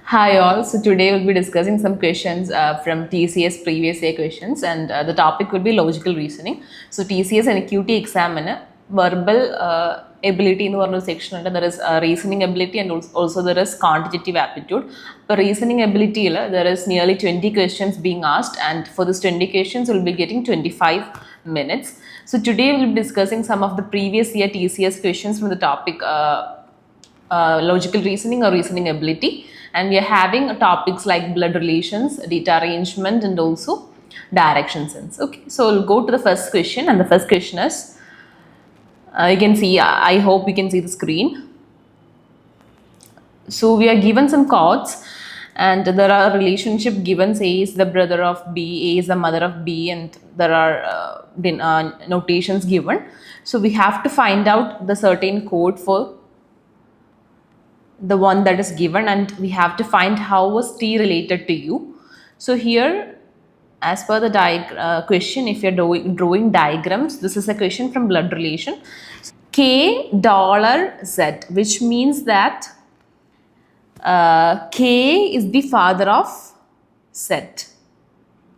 Hi all. So today we'll be discussing some questions from TCS previous year questions, and the topic would be logical reasoning. So TCS NQT exam in verbal ability in one section under there is reasoning ability and also there is quantitative aptitude. For reasoning ability, there is nearly 20 questions being asked, and for this 20 questions we'll be getting 25 minutes. So today we'll be discussing some of the previous year TCS questions from the topic logical reasoning or reasoning ability, and we are having topics like blood relations, data arrangement, and also direction sense. Okay, so we'll go to the first question, and the first question is you can see, I hope you can see the screen. So we are given some chords, and there are relationship given. Say A is the brother of B, A is the mother of B, and there are notations given. So we have to find out the certain code for the one that is given, and we have to find how was T related to U. So here, as per the question, if you're drawing diagrams, this is a question from blood relation. K $Z, which means that K is the father of Z.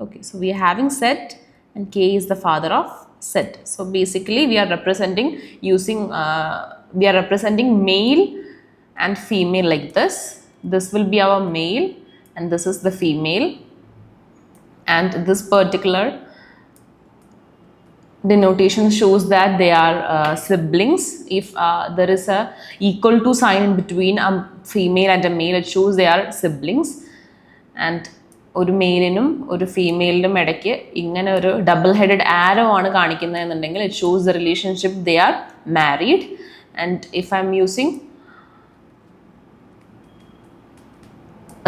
Okay, so we are having Z and K is the father of Z. So basically we are representing using male and female like this. This will be our male and this is the female, and this particular denotation shows that they are siblings. If there is a equal to sign in between a female and a male, it shows they are siblings. And ഒരു മെയിലിനും ഒരു ഫീമെയിലിനും ഇടയ്ക്ക് ഇങ്ങനെ ഒരു double headed ആരോ ആണ് കാണിക്കുന്നതെന്നുണ്ടെങ്കിൽ it shows the relationship they are married. And if I'm using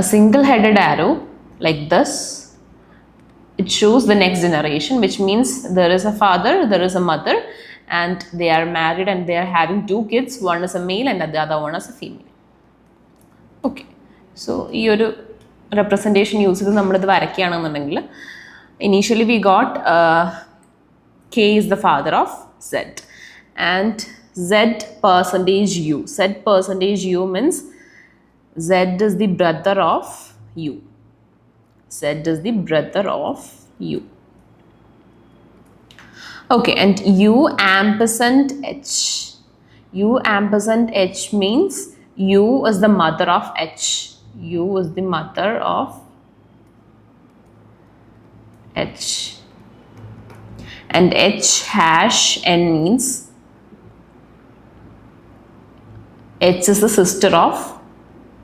a single headed arrow like this, it shows the next generation, which means there is a father, there is a mother, and they are married and they are having two kids. One is a male and the other one is a female. Okay, so this representation used initially we got K is the father of Z, and Z percentage U. Z percentage U means Z is the brother of U. Z is the brother of U. Okay, and U ampersand H. U ampersand H means U is the mother of H. U is the mother of H. And H hash N means H is the sister of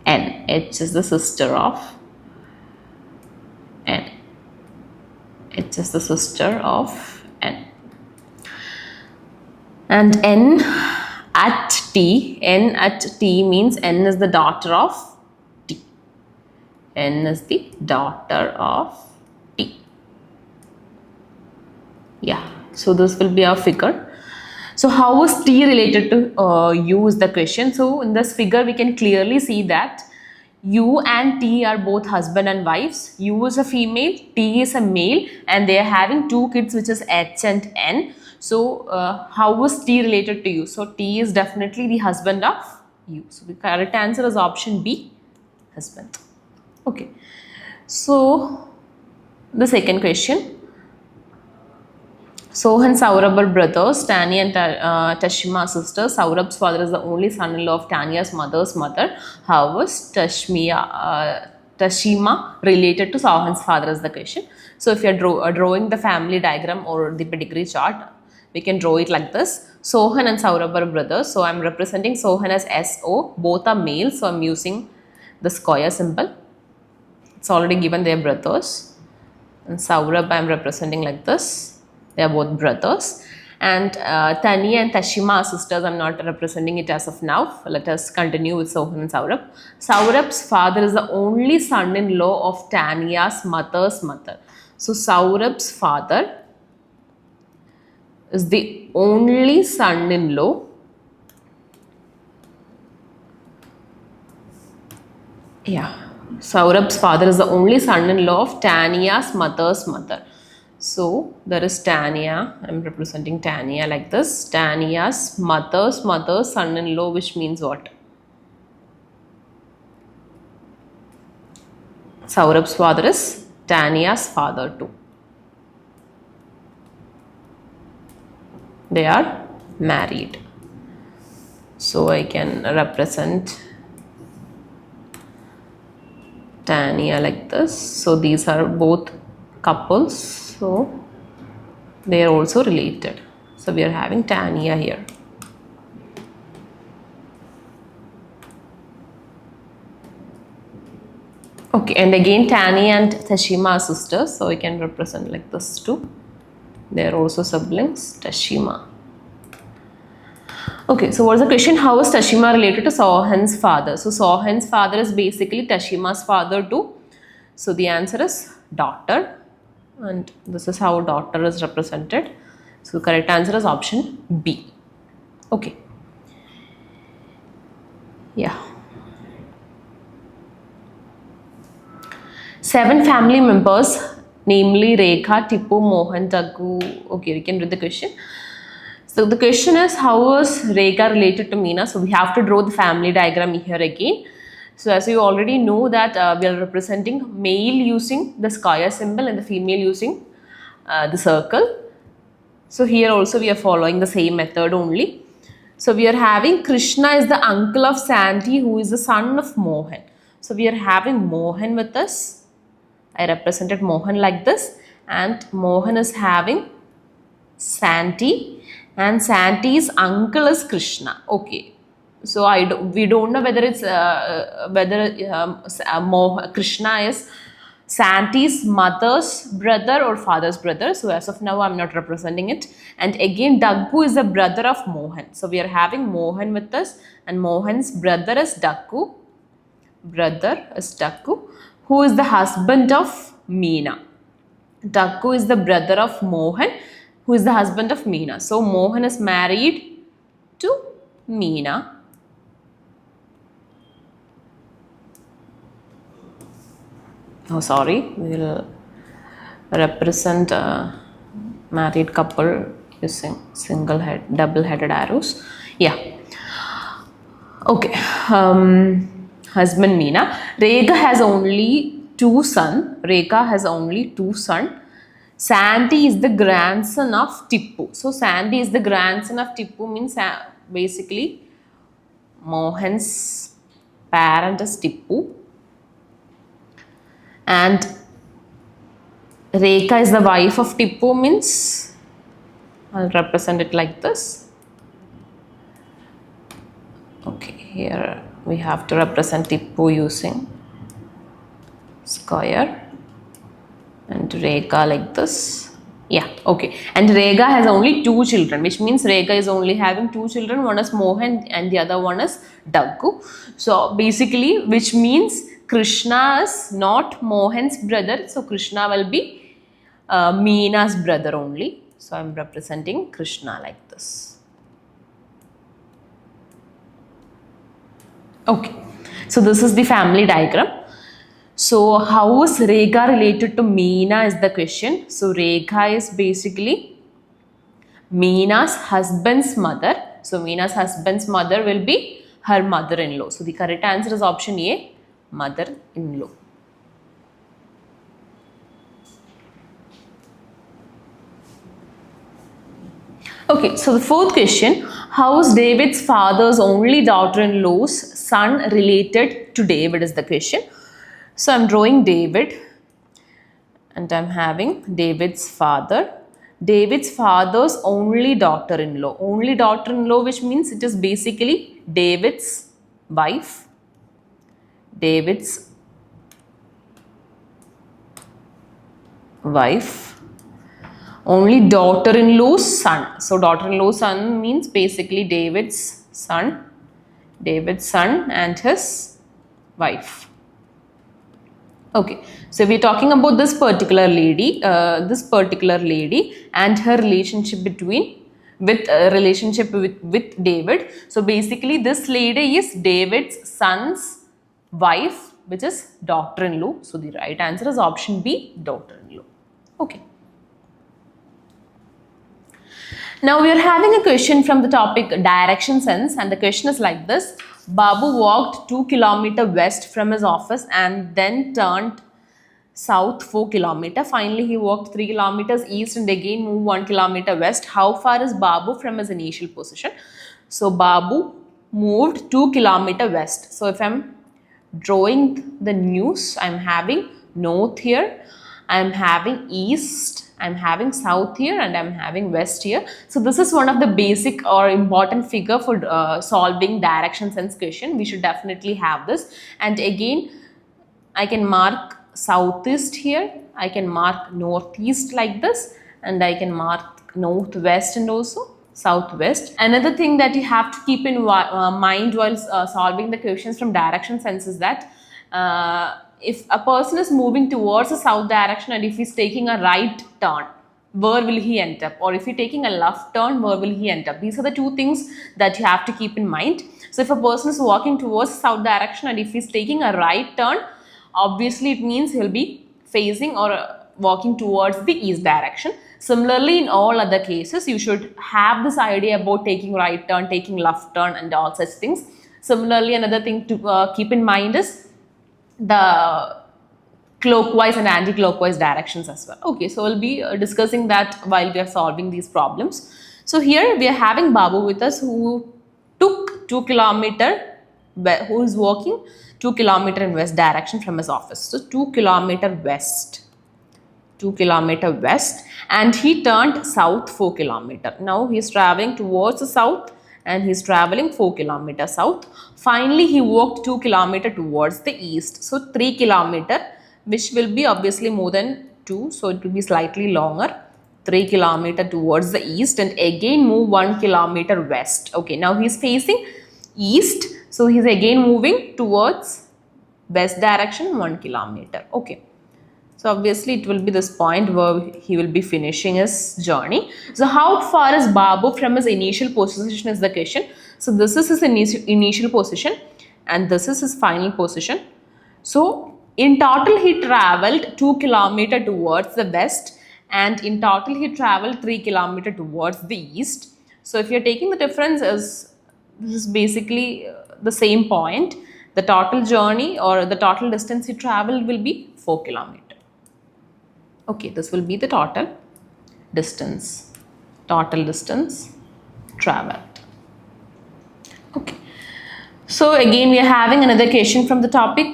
N. H is the sister of N. H is the sister of N. And N at T. N at T means N is the daughter of T. N is the daughter of T. Yeah, so this will be our figure. So how is T related to U is the question. So in this figure we can clearly see that U and T are both husband and wives. U is a female, T is a male, and they are having two kids, which is H and N. So how is T related to U? So T is definitely the husband of U. So the correct answer is option B, husband. Okay, so the second question. Sohan Saurabh are brothers, Tanya and Tashima sisters. Saurabh's father is the only son-in-law of Tanya's mother's mother. How was Tashima related to Sohan's father is the question. So if you're drawing the family diagram or the pedigree chart, we can draw it like this. Sohan and Saurabh are brothers. So I'm representing Sohan as SO. Both are male, so I'm using the square symbol. It's already given they are brothers. And Saurabh I'm representing like this. They are both brothers. And Tanya and Tashima are sisters. I'm not representing it as of now. Let us continue with Sohan and Saurabh. Saurabh's father is the only son-in-law of Tanya's mother's mother. So Saurabh's father is the only son-in-law Saurabh's father is the only son-in-law of Tanya's mother's mother. So there is Tanya, I'm representing Tanya like this. Tanya's mother's son-in-law, which means what? Saurabh's father is Tania's father too. They are married. So I can represent Tania like this. So these are both couples. So they are also related. So we are having Tania here. Okay, and again Tania and Tashima are sisters. So I can represent like this too. They are also siblings, Tashima. Okay, so what's the question? How is Tashima related to Sohan's father? So Sohan's father is basically Tashima's father too. So the answer is daughter, and this is how daughter is represented. So the correct answer is option B. Okay. Yeah. 7 family members, namely Rekha, Tipu, Mohan, Taggu. Okay, we can read the question. So the question is, how is Rekha related to Meena? So we have to draw the family diagram here again. So as you already know that we are representing male using the square symbol and the female using the circle. So here also we are following the same method only. So we are having Krishna is the uncle of Santi, who is the son of Mohan. So we are having Mohan with us. I represented Mohan like this, and Mohan is having Santi, and Santi's uncle is Krishna. Okay, so we don't know whether it's Krishna is Santi's mother's brother or father's brother. So as of now, I'm not representing it. And again, Daggu is the brother of Mohan. So we are having Mohan with us, and Mohan's brother is Daggu. Who is the husband of Meena. Daggu is the brother of Mohan, who is the husband of Meena. So Mohan is married to Meena. Oh, sorry. We will represent a married couple using double-headed arrows. Yeah. Okay. Husband Meena. Rekha has only two sons. Santi is the grandson of Tipu. So Santi is the grandson of Tipu means basically Mohan's parent is Tipu. And Rekha is the wife of Tipu means I'll represent it like this. Okay, here we have to represent Tipu using square and Rekha like this. Yeah, okay. And Rekha has only 2 children, which means Rekha is only having 2 children. One is Mohan and the other one is Daggu. So basically, which means Krishna is not Mohan's brother. So Krishna will be Meena's brother only. So I'm representing Krishna like this. Okay. So this is the family diagram. So how is Rekha related to Meena is the question. So Rekha is basically Meena's husband's mother. So Meena's husband's mother will be her mother-in-law. So the correct answer is option A, mother-in-law. Okay, so the 4th question, how is David's father's only daughter-in-law's son related to David is the question. So I'm drawing David and I'm having David's father. David's father's only daughter-in-law. Only daughter-in-law, which means it is basically David's wife. David's wife. Only daughter-in-law's son. So daughter-in-law's son means basically David's son. David's son and his wife. Okay, so we're talking about this particular lady and her relationship with David. So basically this lady is David's son's wife, which is daughter-in-law. So the right answer is option B, daughter-in-law. Okay. Now we are having a question from the topic direction sense, and the question is like this. Babu walked 2 km west from his office and then turned south 4 kilometer. Finally, he walked 3 kilometers east and again moved 1 kilometer west. How far is Babu from his initial position? So Babu moved 2 kilometer west. So if I'm drawing the news, I'm having north here, I'm having east, I'm having south here, and I'm having west here. So this is one of the basic or important figure for solving direction sense question. We should definitely have this. And again, I can mark southeast here, I can mark northeast like this, and I can mark northwest and also southwest. Another thing that you have to keep in mind while solving the questions from direction sense is that if a person is moving towards the south direction and if he's taking a right turn, where will he end up? Or if he's taking a left turn, where will he end up? These are the two things that you have to keep in mind. So if a person is walking towards the south direction and if he's taking a right turn, obviously it means he'll be facing or walking towards the east direction. Similarly, in all other cases, you should have this idea about taking right turn, taking left turn, and all such things. Similarly, another thing to keep in mind is the clockwise and anti-clockwise directions as well. Okay, so we'll be discussing that while we are solving these problems. So here we are having Babu with us, who took 2 kilometer, who is walking 2 kilometer in west direction from his office. So 2 kilometer west. 2 kilometer west, and he turned south 4 kilometer. Now he is traveling towards the south and he is traveling 4 kilometer south. Finally, he walked 2 kilometer towards the east. So 3 kilometer, which will be obviously more than 2, so it will be slightly longer. 3 kilometer towards the east and again move 1 kilometer west. Okay, now he is facing east, so he is again moving towards west direction 1 kilometer. Okay. So obviously it will be this point where he will be finishing his journey. So how far is Babu from his initial position is the question. So this is his initial position and this is his final position. So in total he traveled 2 kilometer towards the west and in total he traveled 3 kilometer towards the east. So if you're taking the difference, this is basically the same point. The total journey or the total distance he traveled will be 4 kilometers. Okay, this will be the total distance traveled. Okay, so again we are having another question from the topic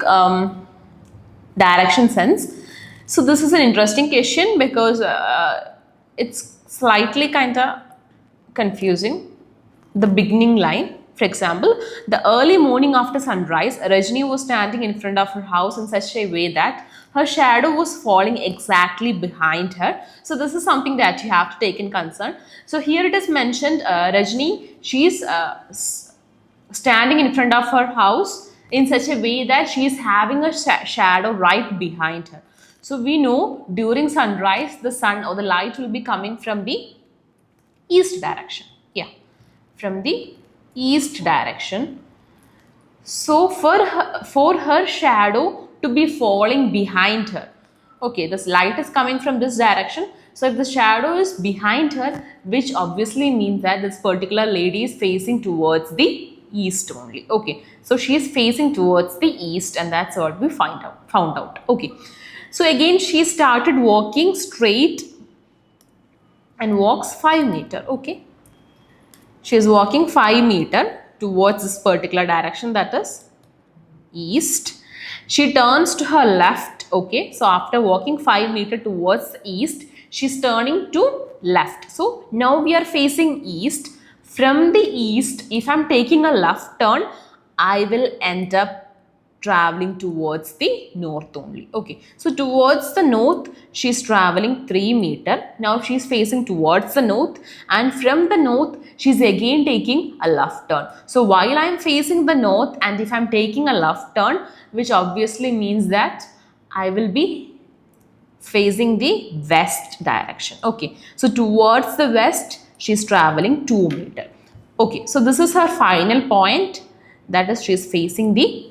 direction sense. So this is an interesting question because it's slightly kind of confusing. The beginning line, for example, the early morning after sunrise, Rajni was standing in front of her house in such a way that her shadow was falling exactly behind her. So this is something that you have to take in concern. So here it is mentioned, Rajni, she is standing in front of her house in such a way that she is having a shadow right behind her. So we know during sunrise, the sun or the light will be coming from the east direction. Yeah, from the east direction. So for her shadow to be falling behind her, okay, this light is coming from this direction. So if the shadow is behind her, which obviously means that this particular lady is facing towards the east only. Okay, so she is facing towards the east and that's what we found out. Okay, so again she started walking straight and walks 5 meters. Okay, she is walking 5 meters towards this particular direction, that is east. She turns to her left. Okay, so after walking 5 meters towards the east, she's turning to left. So now we are facing east. From the east, if I'm taking a left turn, I will end up traveling towards the north only. Okay, so towards the north, she's traveling 3 meters. Now she's facing towards the north, and from the north, she's again taking a left turn. So while I'm facing the north, and if I'm taking a left turn, which obviously means that I will be facing the west direction. Okay, so towards the west, she's traveling 2 meters. Okay, so this is her final point, that is she's facing the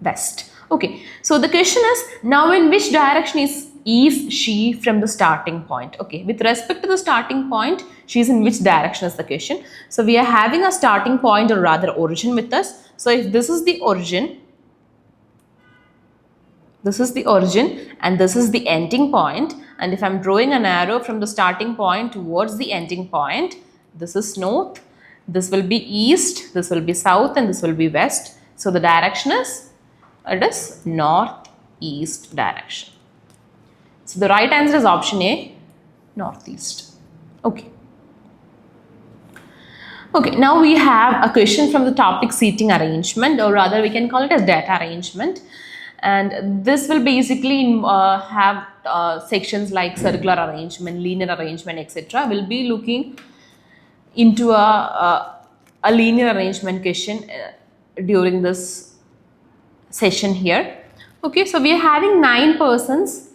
west. Okay, so the question is, now in which direction is she from the starting point? Okay, with respect to the starting point, she is in which direction is the question. So we are having a starting point, or rather origin, with us. So if this is the origin, This is the origin and this is the ending point. And if I'm drawing an arrow from the starting point towards the ending point, this is north, this will be east, this will be south, and this will be west. So the direction is, it is northeast direction. So the right answer is option A, northeast. Okay. Okay, now we have a question from the topic seating arrangement, or rather we can call it as data arrangement. And this will basically have sections like circular arrangement, linear arrangement, etc. We'll be looking into a linear arrangement question during this session here. Okay, so we are having 9 persons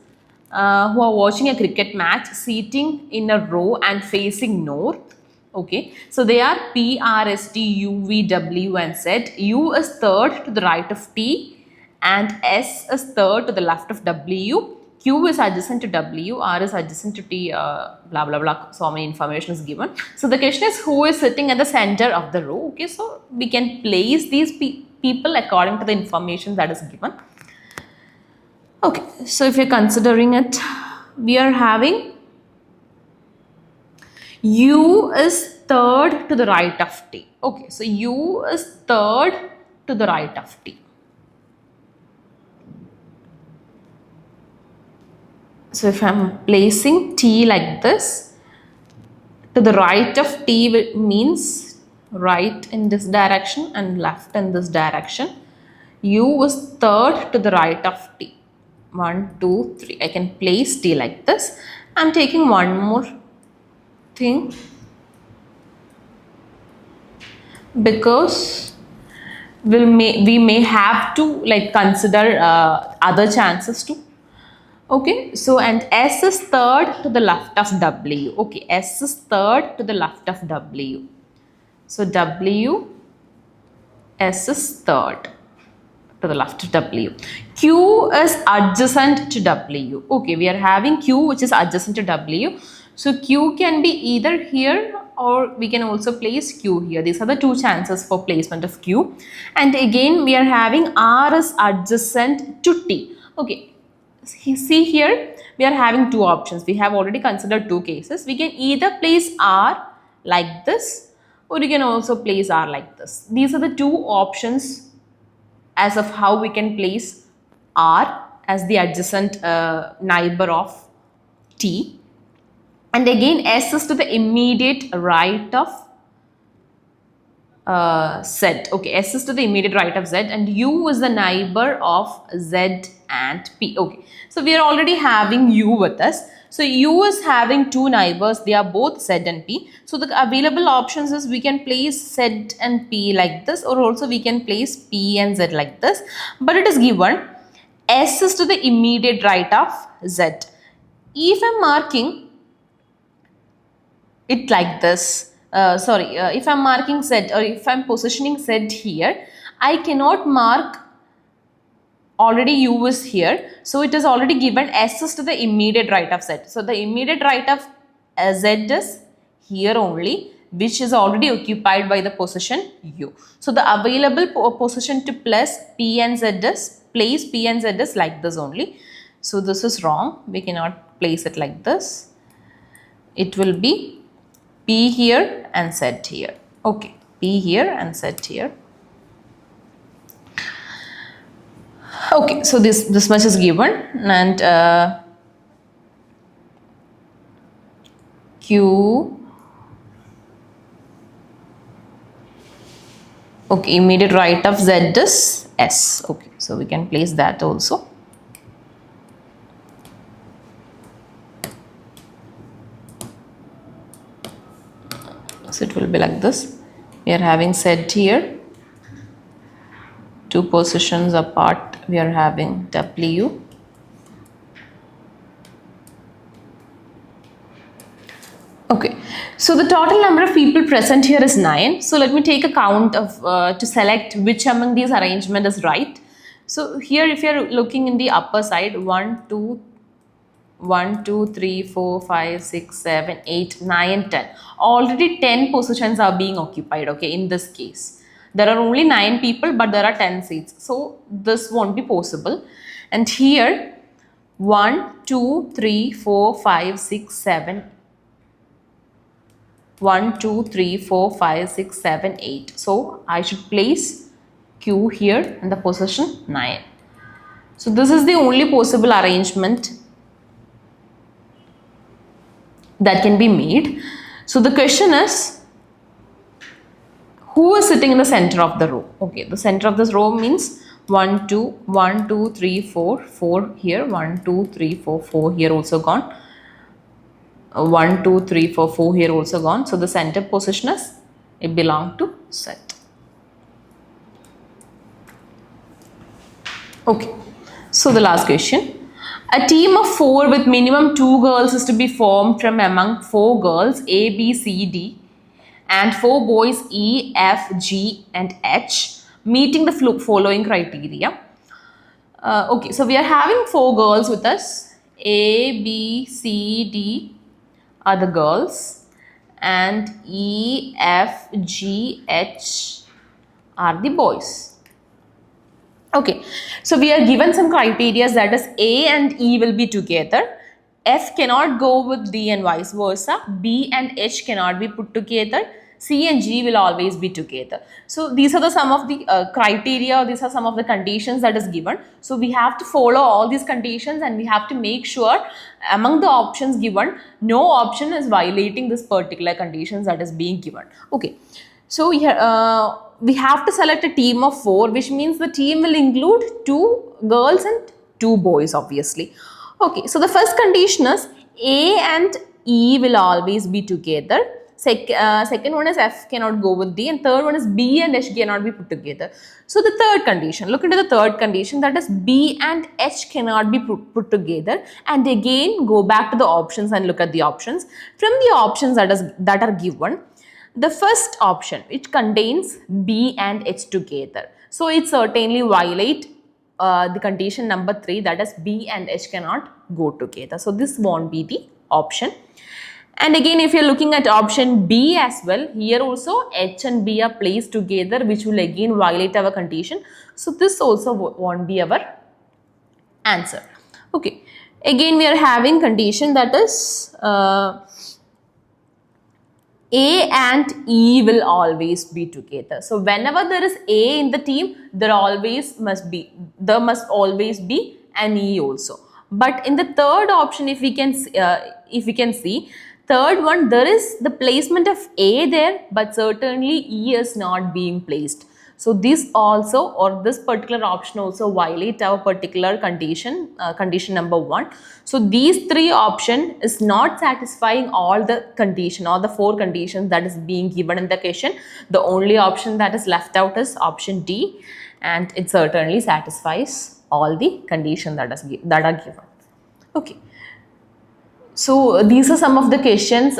who are watching a cricket match, seating in a row and facing north. Okay, so they are P, R, S, T, U, V, W and Z. U is third to the right of T and S is third to the left of W. Q is adjacent to W, R is adjacent to T, blah blah blah, so many information is given. So the question is who is sitting at the center of the row. Okay, so we can place these people according to the information that is given. Okay, so if you're considering it, we are having U is third to the right of T. Okay, so U is third to the right of T. So if I'm placing T like this, to the right of T means right in this direction and left in this direction. U is third to the right of T. 1, 2, 3. I can place T like this. I'm taking one more thing because we may have to like consider other chances too. Okay, so and S is third to the left of W. Okay, S is third to the left of W. So W, S is third to the left of W. Q is adjacent to W. Okay, we are having Q which is adjacent to W. So Q can be either here or we can also place Q here. These are the 2 chances for placement of Q. And again we are having R is adjacent to T. Okay, see here we are having 2 options. We have already considered 2 cases. We can either place R like this or you can also place R like this. These are the 2 options as of how we can place R as the adjacent neighbor of T. And again S is to the immediate right of Z. Okay, S is to the immediate right of Z and U is the neighbor of Z and P. Okay, so we are already having U with us. So U is having 2 neighbors, they are both Z and P. So the available options is we can place Z and P like this or also we can place P and Z like this. But it is given S is to the immediate right of Z. If I am marking it like this, if I am marking Z or if I am positioning Z here, I cannot mark already U is here. So it is already given S is to the immediate right of Z. So the immediate right of Z is here only, which is already occupied by the position U. So the available position to place P and Z is like this only. So this is wrong. We cannot place it like this. It will be P here and Z here. Okay, P here and Z here. Okay, so this much is given and Q. Okay, immediate right of Z is S. Okay, so we can place that also. So it will be like this. We are having Z here. 2 positions apart, we are having W. Okay, so the total number of people present here is 9. So let me take a count of to select which among these arrangement is right. So here if you are looking in the upper side, 1, 2, 3, 4, 5, 6, 7, 8, 9, 10. Already 10 positions are being occupied, okay, in this case. There are only 9 people, but there are 10 seats. So this won't be possible. And here 1, 2, 3, 4, 5, 6, 7. 1, 2, 3, 4, 5, 6, 7, 8. So I should place Q here in the position 9. So this is the only possible arrangement that can be made. So the question is, who is sitting in the center of the row? Okay, the center of this row means 1, 2, 1, 2, 3, 4, 4 here, 1, 2, 3, 4, 4 here also gone. 1, 2, 3, 4, 4 here also gone. So the center position is, it belongs to set. Okay, so the last question. A team of 4 with minimum 2 girls is to be formed from among 4 girls A, B, C, D and 4 boys E, F, G and H meeting the following criteria. Okay, so we are having 4 girls with us. A, B, C, D are the girls and E, F, G, H are the boys. Okay, so we are given some criteria, that is A and E will be together, F cannot go with D and vice versa, B and H cannot be put together, C and G will always be together. So these are some of the criteria, these are some of the conditions that is given. So we have to follow all these conditions and we have to make sure among the options given, no option is violating this particular conditions that is being given. Okay, so we have to select a team of 4, which means the team will include 2 girls and 2 boys obviously. Okay, so the first condition is A and E will always be together. Second one is F cannot go with D and third one is B and H cannot be put together. So the third condition, look into the third condition, that is B and H cannot be put together, and again go back to the options and look at the options. From the options that are given, the first option, which contains B and H together, so it certainly violate the condition number 3, that is B and H cannot go together. So this won't be the option. And again, if you're looking at option B as well, here also H and B are placed together, which will again violate our condition. So this also won't be our answer. Okay, again we are having condition, that is A and E will always be together. So whenever there is A in the team, there must always be an E also. But in the third option, if we can see, third one, there is the placement of A there, but certainly E is not being placed. So this also, or this particular option also violate our particular condition, condition number 1. So these 3 option is not satisfying all the condition, all the 4 conditions that is being given in the question. The only option that is left out is option D, and it certainly satisfies all the conditions that are given. Okay. So these are some of the questions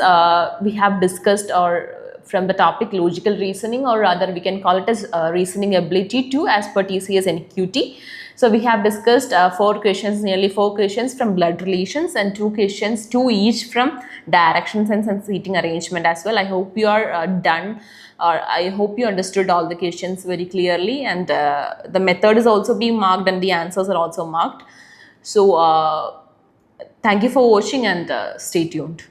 we have discussed, or from the topic logical reasoning, or rather we can call it as reasoning ability 2 as per TCS NQT. So we have discussed 4 questions, nearly 4 questions from blood relations and 2 questions, 2 each from direction sense and seating arrangement as well. I hope you are done, or I hope you understood all the questions very clearly, and the method is also being marked and the answers are also marked. So thank you for watching and stay tuned.